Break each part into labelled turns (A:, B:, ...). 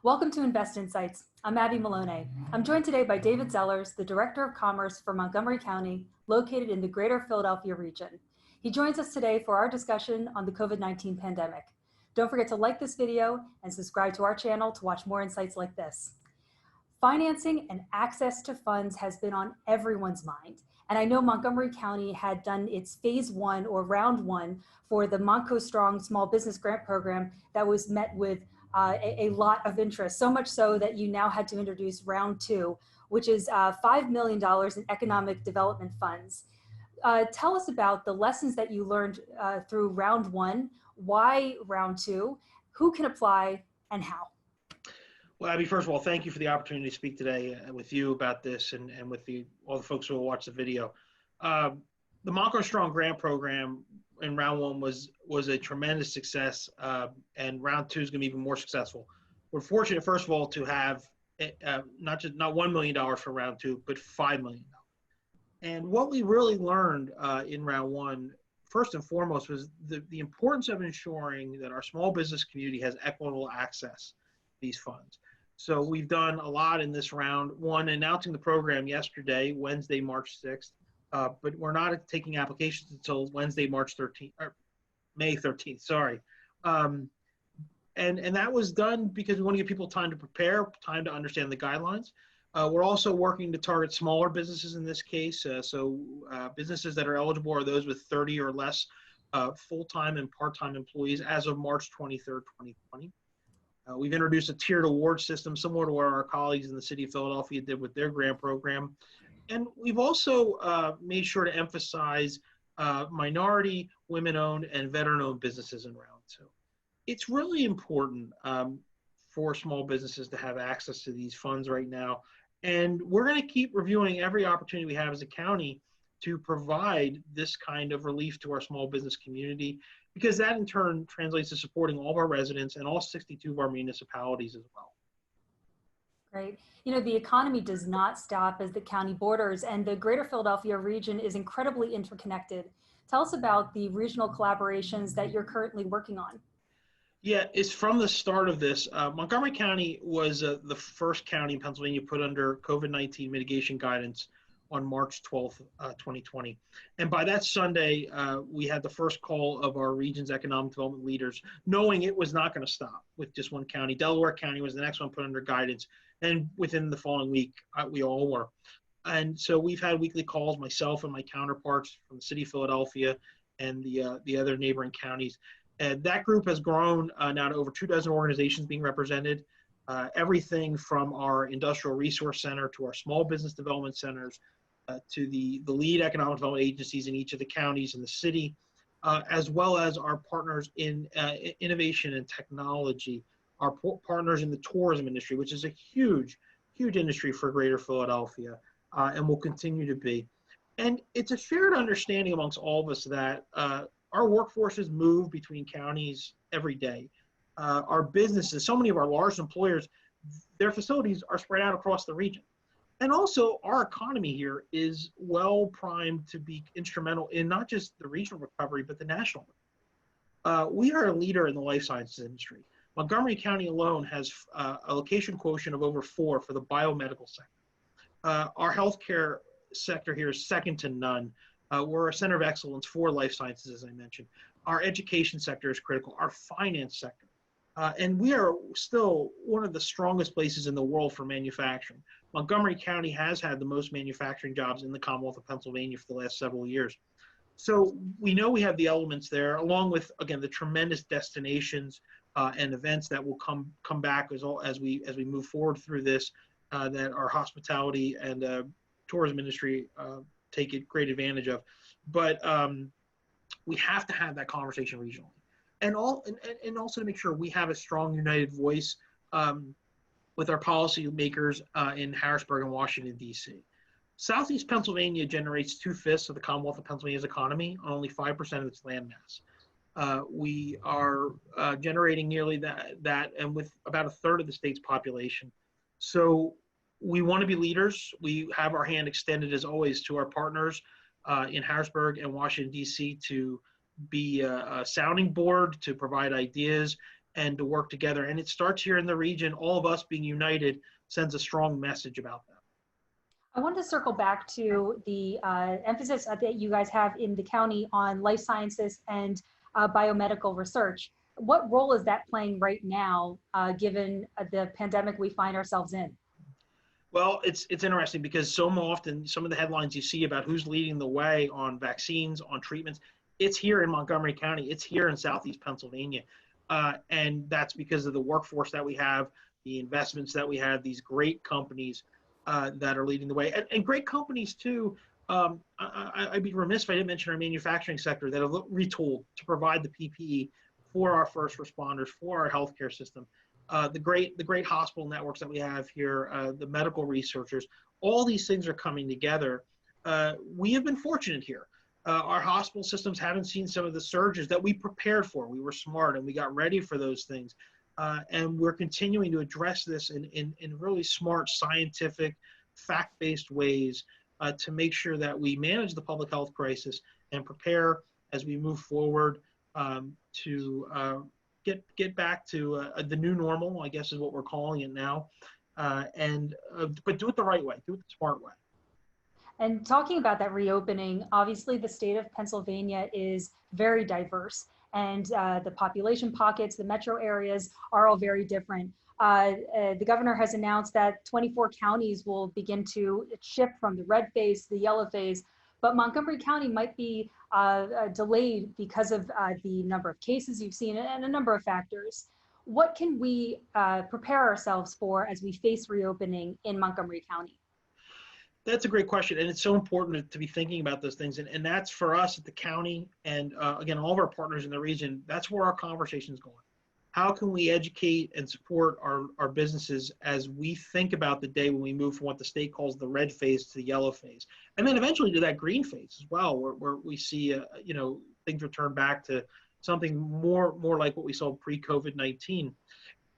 A: Welcome to Invest Insights. I'm Abby Melone. I'm joined today by David Zellers, the Director of Commerce for Montgomery County, located in the greater Philadelphia region. He joins us today for our discussion on the COVID-19 pandemic. Don't forget to like this video and subscribe to our channel to watch more insights like this. Financing and access to funds has been on everyone's mind. And I know Montgomery County had done its phase one or round one for the MontcoStrong small business grant program that was met with a lot of interest, so much so that you now had to introduce round two, which is $5 million in economic development funds. Tell us about the lessons that you learned through round one, why round two, who can apply, and how.
B: Well, Abby, first of all, thank you for the opportunity to speak today with you about this and with all the folks who will watch the video. The MontcoStrong grant program in round one was a tremendous success, and round two is going to be even more successful. We're fortunate, first of all, to have not $1 million for round two, but $5 million. And what we really learned in round one, first and foremost, was the importance of ensuring that our small business community has equitable access to these funds. So we've done a lot in this round one, announcing the program yesterday, Wednesday, March 6th. But we're not taking applications until Wednesday, March 13th, or May 13th, sorry. And that was done because we want to give people time to prepare, time to understand the guidelines. We're also working to target smaller businesses in this case. So businesses that are eligible are those with 30 or less full-time and part-time employees as of March 23rd, 2020. We've introduced a tiered award system similar to what our colleagues in the city of Philadelphia did with their grant program. And we've also made sure to emphasize minority, women-owned, and veteran-owned businesses in round two. It's really important for small businesses to have access to these funds right now. And we're going to keep reviewing every opportunity we have as a county to provide this kind of relief to our small business community, because that in turn translates to supporting all of our residents and all 62 of our municipalities as well.
A: Great. You know, the economy does not stop as the county borders, and the greater Philadelphia region is incredibly interconnected. Tell us about the regional collaborations that you're currently working on.
B: Yeah, it's from the start of this. Montgomery County was the first county in Pennsylvania put under COVID-19 mitigation guidance on March 12th, 2020. And by that Sunday, we had the first call of our region's economic development leaders, knowing it was not going to stop with just one county. Delaware County was the next one put under guidance. And within the following week, we all were. And so we've had weekly calls, myself and my counterparts from the city of Philadelphia and the other neighboring counties. And that group has grown now to over 24 organizations being represented. Everything from our industrial resource center to our small business development centers to the lead economic development agencies in each of the counties in the city, as well as our partners in innovation and technology, our partners in the tourism industry, which is a huge, huge industry for greater Philadelphia, and will continue to be. And it's a shared understanding amongst all of us that our workforces move between counties every day. Our businesses, so many of our large employers, their facilities are spread out across the region. And also our economy here is well primed to be instrumental in not just the regional recovery, but the national. We are a leader in the life sciences industry. Montgomery County alone has a location quotient of over 4 for the biomedical sector. Our healthcare sector here is second to none. We're a center of excellence for life sciences, as I mentioned. Our education sector is critical, our finance sector. And we are still one of the strongest places in the world for manufacturing. Montgomery County has had the most manufacturing jobs in the Commonwealth of Pennsylvania for the last several years. So we know we have the elements there, along with, again, the tremendous destinations and events that will come back as we move forward through this, that our hospitality and tourism industry take great advantage of. But we have to have that conversation regionally. And also to make sure we have a strong united voice with our policymakers in Harrisburg and Washington, D.C. Southeast Pennsylvania generates 2/5 of the Commonwealth of Pennsylvania's economy on only 5% of its landmass. We are generating nearly that and with about 1/3 of the state's population. So we want to be leaders. We have our hand extended, as always, to our partners in Harrisburg and Washington, D.C. to be a sounding board, to provide ideas, and to work together. And it starts here in the region. All of us being united sends a strong message about that.
A: I wanted to circle back to the emphasis that you guys have in the county on life sciences and biomedical research. What role is that playing right now, given the pandemic we find ourselves in?
B: Well, it's interesting because so often some of the headlines you see about who's leading the way on vaccines, on treatments, it's here in Montgomery County. It's here in Southeast Pennsylvania. And that's because of the workforce that we have, the investments that we have, these great companies that are leading the way. And great companies too. I'd be remiss if I didn't mention our manufacturing sector that have retooled to provide the PPE for our first responders, for our healthcare system. The great hospital networks that we have here, the medical researchers, all these things are coming together. We have been fortunate here. Our hospital systems haven't seen some of the surges that we prepared for. We were smart and we got ready for those things. And we're continuing to address this in really smart, scientific, fact-based ways to make sure that we manage the public health crisis and prepare as we move forward to get back to the new normal, I guess is what we're calling it now, but do it the right way, do it the smart way.
A: And talking about that reopening, obviously the state of Pennsylvania is very diverse, and the population pockets, the metro areas are all very different. The governor has announced that 24 counties will begin to shift from the red phase to the yellow phase, but Montgomery County might be delayed because of the number of cases you've seen and a number of factors. What can we prepare ourselves for as we face reopening in Montgomery County?
B: That's a great question, and it's so important to be thinking about those things. And that's for us at the county, and again, all of our partners in the region. That's where our conversation is going. How can we educate and support our businesses as we think about the day when we move from what the state calls the red phase to the yellow phase, and then eventually to that green phase as well, where we see things return back to something more like what we saw pre-COVID-19.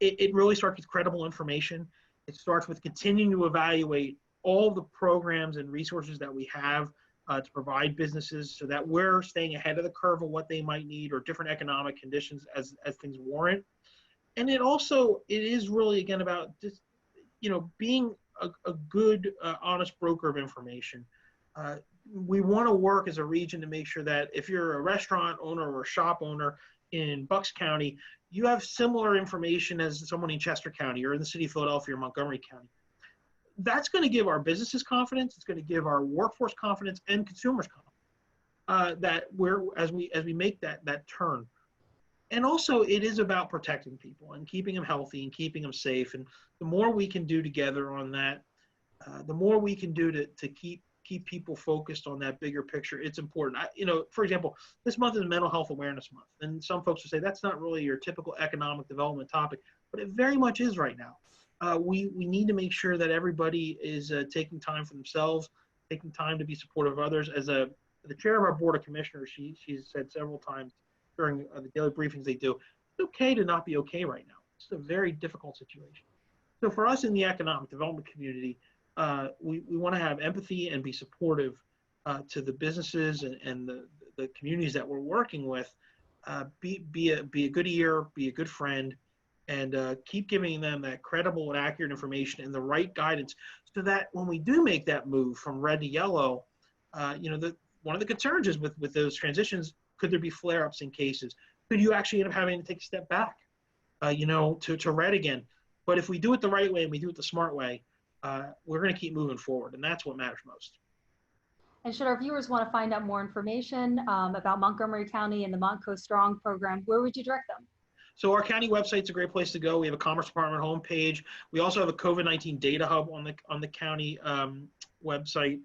B: It really starts with credible information. It starts with continuing to evaluate all the programs and resources that we have to provide businesses so that we're staying ahead of the curve of what they might need or different economic conditions as things warrant. And it is really, again, about just, being a good, honest broker of information. We want to work as a region to make sure that if you're a restaurant owner or a shop owner in Bucks County, you have similar information as someone in Chester County or in the city of Philadelphia or Montgomery County. That's going to give our businesses confidence. It's going to give our workforce confidence and consumers confidence that as we make that turn. And also, it is about protecting people and keeping them healthy and keeping them safe. And the more we can do together on that, the more we can do to keep people focused on that bigger picture. It's important. For example, this month is Mental Health Awareness Month, and some folks will say that's not really your typical economic development topic, but it very much is right now. We need to make sure that everybody is taking time for themselves, taking time to be supportive of others. As the chair of our board of commissioners, she's said several times during the daily briefings they do, it's okay to not be okay right now. It's a very difficult situation. So for us in the economic development community, we want to have empathy and be supportive to the businesses and the communities that we're working with. Be a good ear, be a good friend, and keep giving them that credible and accurate information and the right guidance so that when we do make that move from red to yellow, one of the concerns is with those transitions, could there be flare-ups in cases? Could you actually end up having to take a step back, to red again? But if we do it the right way and we do it the smart way, we're going to keep moving forward, and that's what matters most.
A: And should our viewers want to find out more information about Montgomery County and the MontcoStrong program, where would you direct them?
B: So our county website's a great place to go. We have a Commerce Department homepage. We also have a COVID-19 data hub on the county website.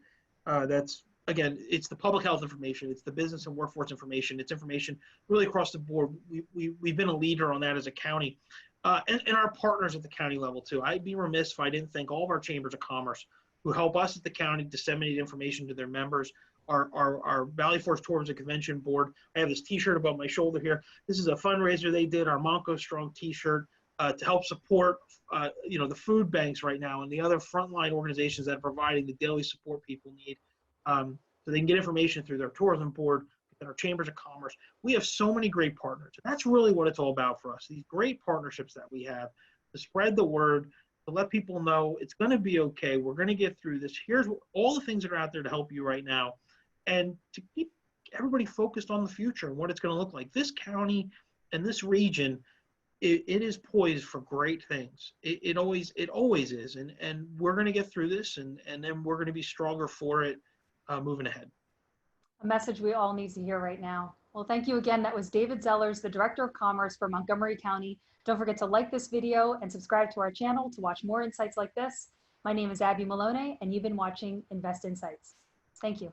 B: That's, again, it's the public health information. It's the business and workforce information. It's information really across the board. We've been a leader on that as a county, and our partners at the county level too. I'd be remiss if I didn't thank all of our chambers of commerce who help us at the county disseminate information to their members. Our Valley Forge Tourism and Convention Board. I have this T-shirt above my shoulder here. This is a fundraiser they did, our MontcoStrong T-shirt, to help support, the food banks right now and the other frontline organizations that are providing the daily support people need, so they can get information through their tourism board, and our chambers of commerce. We have so many great partners. And that's really what it's all about for us. These great partnerships that we have to spread the word, to let people know it's going to be okay. We're going to get through this. Here's all the things that are out there to help you right now, and to keep everybody focused on the future and what it's going to look like. This county and this region, it is poised for great things. It always is. And we're going to get through this, and then we're going to be stronger for it moving ahead.
A: A message we all need to hear right now. Well, thank you again. That was David Zellers, the Director of Commerce for Montgomery County. Don't forget to like this video and subscribe to our channel to watch more insights like this. My name is Abby Melone, and you've been watching Invest Insights. Thank you.